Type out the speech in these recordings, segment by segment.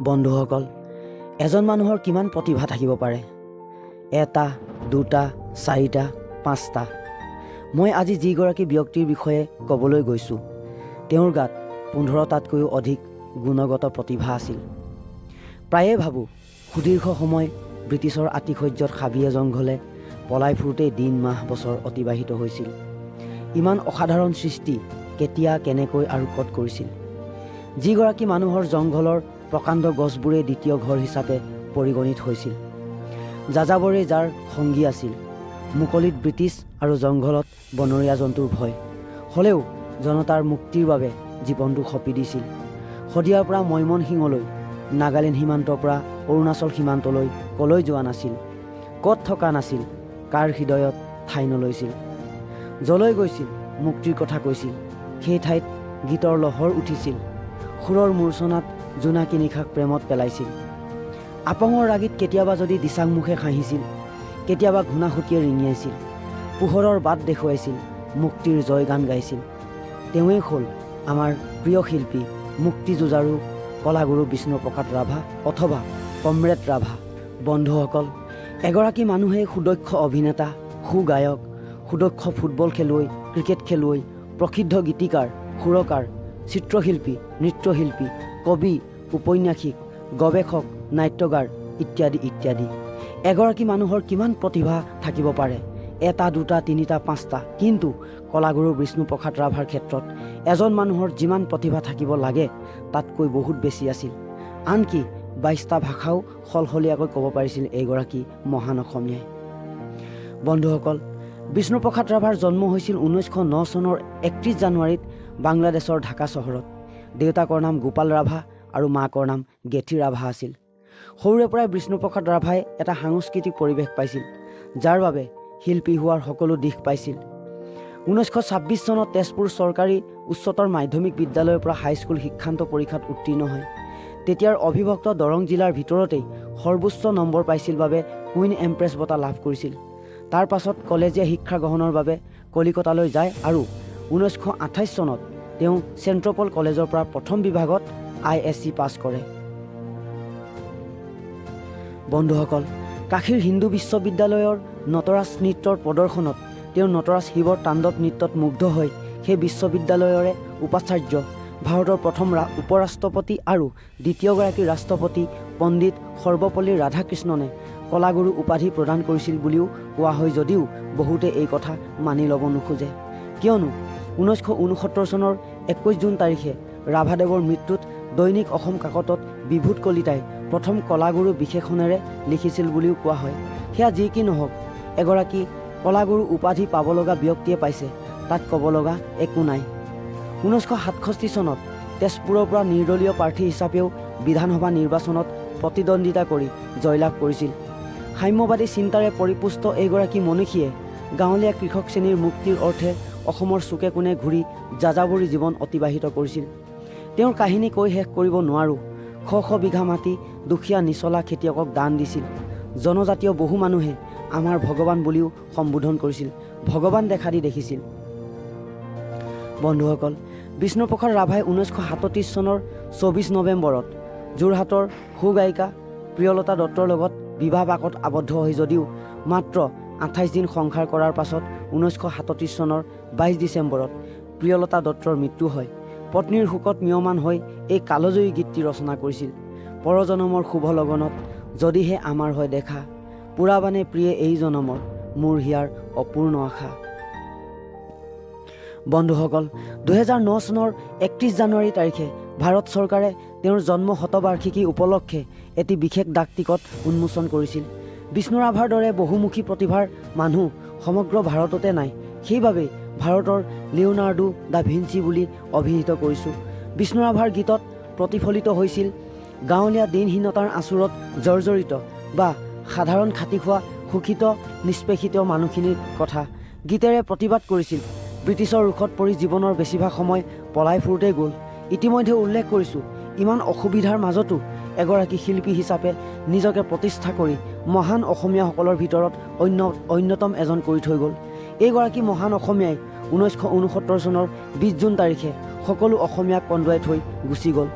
বন্ধুসকল, এজন মানুহৰ কিমান প্ৰতিভা থাকিব পাৰে? এটা, দুটা, চাৰিটা, পাঁচটা। মই আজি যিগৰাকী ব্যক্তিৰ বিষয়ে ক'বলৈ গৈছোঁ, তেওঁৰ গাত 15টাতকৈও অধিক গুণগত প্ৰতিভা আছিল। প্ৰায়ে ভাবোঁ, সুদীৰ্ঘ সময় ব্ৰিটিছৰ আতিশয্যত হাবিয়ে জংঘলে পলাই ফুৰোঁতেই দিন মাহ বছৰ অতিবাহিত হৈছিল। ইমান অসাধাৰণ সৃষ্টি কেতিয়া, কেনেকৈ আৰু ক'ত কৰিছিল? যিগৰাকী মানুহৰ জংঘলৰ প্ৰকাণ্ড গছবোৰেই দ্বিতীয় ঘৰ হিচাপে পৰিগণিত হৈছিল। যাযাবৰেই যাৰ সংগী আছিল। মুকলিত ব্ৰিটিছ আৰু জংঘলত বনৰীয়া জন্তুৰ ভয় হ'লেও জনতাৰ মুক্তিৰ বাবে জীৱনটো সঁপি দিছিল। শদিয়াৰ পৰা ময়মনসিংহলৈ, নাগালেণ্ড সীমান্তৰ পৰা অৰুণাচল সীমান্তলৈ কলৈ যোৱা নাছিল, ক'ত থকা নাছিল, কাৰ হৃদয়ত ঠাই নলৈছিল। যলৈ গৈছিল মুক্তিৰ কথা কৈছিল। সেই ঠাইত গীতৰ লহৰ উঠিছিল। সুৰৰ মূৰ্ছনাত জোনাকী নিশাক প্ৰেমত পেলাইছিল। আপঙৰ ৰাগীত কেতিয়াবা যদি দিচাংমুখে হাঁহিছিল, কেতিয়াবা ঘূণাসুঁতিয়ে ৰিঙিয়াইছিল। পোহৰৰ বাট দেখুৱাইছিল, মুক্তিৰ জয়গান গাইছিল। তেওঁৱেই হ'ল আমাৰ প্ৰিয় শিল্পী, মুক্তি যুঁজাৰু কলাগুৰু বিষ্ণু প্ৰসাদ ৰাভা অথবা কমৰেড ৰাভা। বন্ধুসকল, এগৰাকী মানুহেই সুদক্ষ অভিনেতা, সুগায়ক, সুদক্ষ ফুটবল খেলুৱৈ, ক্ৰিকেট খেলুৱৈ, প্ৰসিদ্ধ গীতিকাৰ, সুৰকাৰ, চিত্ৰশিল্পী, নৃত্যশিল্পী, কবি, উপন্যাসিক, গৱেষক, নাট্যকাৰ ইত্যাদি ইত্যাদি। এগৰাকী মানুহৰ কিমান প্ৰতিভা থাকিব পাৰে? এটা, দুটা, তিনিটা, পাঁচটা। কিন্তু কলাগুৰু বিষ্ণু প্ৰসাদ ৰাভাৰ ক্ষেত্ৰত এজন মানুহৰ যিমান প্ৰতিভা থাকিব লাগে তাতকৈ বহুত বেছি আছিল। আনকি 22টা ভাষাও সলসলীয়াকৈ ক'ব পাৰিছিল এইগৰাকী মহান অসমীয়াই। বন্ধুসকল, বিষ্ণু প্ৰসাদ ৰাভাৰ জন্ম হৈছিল 1909 চনৰ 31 জানুৱাৰীত বাংলাদেশৰ ঢাকা চহৰত। দেউতাকৰ নাম গোপাল ৰাভা আৰু মাকৰ নাম গেঠি ৰাভা আছিল। সৰুৰে পৰাই বিষ্ণু প্ৰসাদ ৰাভাই এটা সাংস্কৃতিক পৰিৱেশ পাইছিল, যাৰ বাবে শিল্পী হোৱাৰ সকলো দিশ পাইছিল। 1926 চনত তেজপুৰ চৰকাৰী উচ্চতৰ মাধ্যমিক বিদ্যালয়ৰ পৰা হাইস্কুল শিক্ষান্ত পৰীক্ষাত উত্তীৰ্ণ হয়। তেতিয়াৰ অবিভক্ত দৰং জিলাৰ ভিতৰতেই সৰ্বোচ্চ নম্বৰ পাইছিল বাবে কুইন এম্প্ৰেছ বঁটা লাভ কৰিছিল। তাৰ পাছত কলেজীয়া শিক্ষা গ্ৰহণৰ বাবে কলিকতালৈ যায় আৰু 1928 চনত তেওঁ চেণ্ট্ৰপল কলেজৰ পৰা প্ৰথম বিভাগত ISC পাছ কৰে। বন্ধুসকল, কাশীৰ হিন্দু বিশ্ববিদ্যালয়ৰ নটৰাজ নৃত্যৰ প্ৰদৰ্শনত তেওঁ নটৰাজ শিৱৰ তাণ্ডৱ নৃত্যত মুগ্ধ হৈ সেই বিশ্ববিদ্যালয়ৰে উপাচাৰ্য, ভাৰতৰ প্ৰথম উপৰাষ্ট্ৰপতি আৰু দ্বিতীয়গৰাকী ৰাষ্ট্ৰপতি পণ্ডিত সৰ্বপল্লী ৰাধাকৃষ্ণনে কলাগুৰু উপাধি প্ৰদান কৰিছিল বুলিও কোৱা হয় যদিও বহুতে এই কথা মানি ল'ব নোখোজে। কিয়নো 1969 চনৰ 21 জুন তাৰিখে ৰাভাদেৱৰ মৃত্যুত দৈনিক অসম কাকতত বিভূত কলিতাই প্ৰথম কলাগুৰু বিশেষণেৰে লিখিছিল বুলিও কোৱা হয়। সেয়া যি কি নহওক, এগৰাকী কলাগুৰু উপাধি পাব লগা ব্যক্তিয়ে পাইছে, তাত ক'ব লগা একো নাই। 1967 চনত তেজপুৰৰ পৰা নিৰ্দলীয় প্ৰাৰ্থী হিচাপেও বিধানসভা নিৰ্বাচনত প্ৰতিদ্বন্দ্বিতা কৰি জয়লাভ কৰিছিল। সাম্যবাদী চিন্তাৰে পৰিপুষ্ট এইগৰাকী মনীষীয়ে গাঁৱলীয়া কৃষক শ্ৰেণীৰ মুক্তিৰ অৰ্থে অসমৰ চুকে কোণে ঘূৰি যাযাবৰী জীৱন অতিবাহিত কৰিছিল। তেওঁৰ কাহিনী কৈ শেষ কৰিব নোৱাৰোঁ। শ শ বিঘা মাটি দুখীয়া নিচলা খেতিয়কক দান দিছিল। জনজাতীয় বহু মানুহে আমাৰ ভগৱান বুলিও সম্বোধন কৰিছিল, ভগৱান দেখা দি দেখিছিল। বন্ধুসকল, বিষ্ণু প্ৰসাদ ৰাভাই 1937 চনৰ 24 নৱেম্বৰত যোৰহাটৰ সুগায়িকা প্ৰিয়লতা দত্তৰ লগত বিবাহ পাকত আবদ্ধ হৈ যদিও মাত্ৰ 28 দিন সংসাৰ কৰাৰ পাছত 1937 চনৰ 22 ডিচেম্বৰত প্ৰিয়লতা দত্তৰ মৃত্যু হয়। পত্নীৰ শোকত ম্ৰিয়মান হৈ এই কালজয়ী গীতটি ৰচনা কৰিছিল। পৰজনমৰ শুভ লগনত যদিহে আমাৰ হয় দেখা, পুৰাবানে প্ৰিয়ে এই জনমৰ মোৰ হিয়াৰ অপূৰ্ণ আশা। বন্ধুসকল, 2009 চনৰ 31 জানুৱাৰী তাৰিখে ভাৰত চৰকাৰে তেওঁৰ জন্ম শতবাৰ্ষিকী উপলক্ষে এটি বিশেষ ডাক টিকট উন্মোচন কৰিছিল। বিষ্ণু ৰাভাৰ দৰে বহুমুখী প্ৰতিভাৰ মানুহ সমগ্ৰ ভাৰততে নাই। সেইবাবেই ভাৰতৰ লিওনাৰ্ডো দা ভিঞ্চি বুলি অভিহিত কৰিছোঁ। বিষ্ণু ৰাভাৰ গীতত প্ৰতিফলিত হৈছিল গাঁৱলীয়া দিনহীনতাৰ আঁচোৰত জৰ্জৰিত বা সাধাৰণ খাটি খোৱা শোষিত নিষ্পেষিত মানুহখিনিৰ কথা। গীতেৰে প্ৰতিবাদ কৰিছিল ব্ৰিটিছৰ ৰোষত পৰি জীৱনৰ বেছিভাগ সময় পলাই ফুৰোঁতেই গ'ল। ইতিমধ্যে উল্লেখ কৰিছোঁ, ইমান অসুবিধাৰ মাজতো এগৰাকী শিল্পী হিচাপে নিজকে প্ৰতিষ্ঠা কৰি মহান অসমীয়াসকলৰ ভিতৰত অন্যতম এজন কৰি থৈ গ'ল। এইগৰাকী মহান অসমীয়াই 1969 চনৰ 20 জুন তাৰিখে সকলো অসমীয়াক কন্দুৱাই থৈ গুচি গ'ল।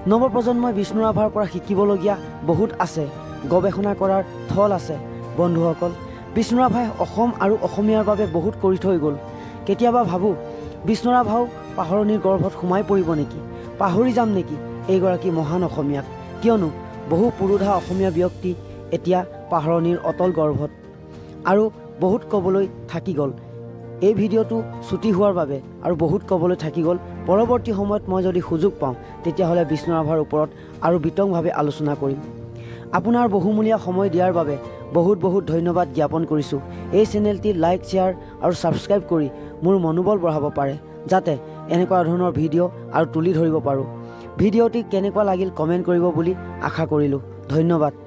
নৱপ্ৰজন্মই বিষ্ণু ৰাভাৰ পৰা শিকিবলগীয়া বহুত আছে, গৱেষণা কৰাৰ থল আছে। বন্ধুসকল, বিষ্ণু ৰাভাই অসম আৰু অসমীয়াৰ বাবে বহুত কৰি থৈ গ'ল। কেতিয়াবা ভাবোঁ বিষ্ণু ৰাভাও পাহৰণিৰ গৰ্ভত সোমাই পৰিব নেকি, পাহৰি যাম নেকি এইগৰাকী মহান অসমীয়াক। কিয়নো বহু পুৰোধা অসমীয়া ব্যক্তি এতিয়া পাহৰণিৰ অতল গৰ্ভত। আৰু বহুত ক'বলৈ থাকি গ'ল। এই ভিডিঅ'টো ছুটি হোৱাৰ বাবে আৰু বহুত ক'বলৈ থাকি গ'ল। পৰৱৰ্তী সময়ত মই যদি সুযোগ পাওঁ তেতিয়াহ'লে বিষ্ণু ৰাভাৰ ওপৰত আৰু বিতংভাৱে আলোচনা কৰিম। আপোনাৰ বহুমূলীয়া সময় দিয়াৰ বাবে বহুত বহুত ধন্যবাদ জ্ঞাপন কৰিছোঁ। এই চেনেলটি লাইক, শ্বেয়াৰ আৰু ছাবস্ক্ৰাইব কৰি মোৰ মনোবল বঢ়াব পাৰে, যাতে এনেকুৱা ধৰণৰ ভিডিঅ' আৰু তুলি ধৰিব পাৰোঁ। ভিডিঅ'টি কেনেকুৱা লাগিল কমেণ্ট কৰিব বুলি আশা কৰিলোঁ। ধন্যবাদ।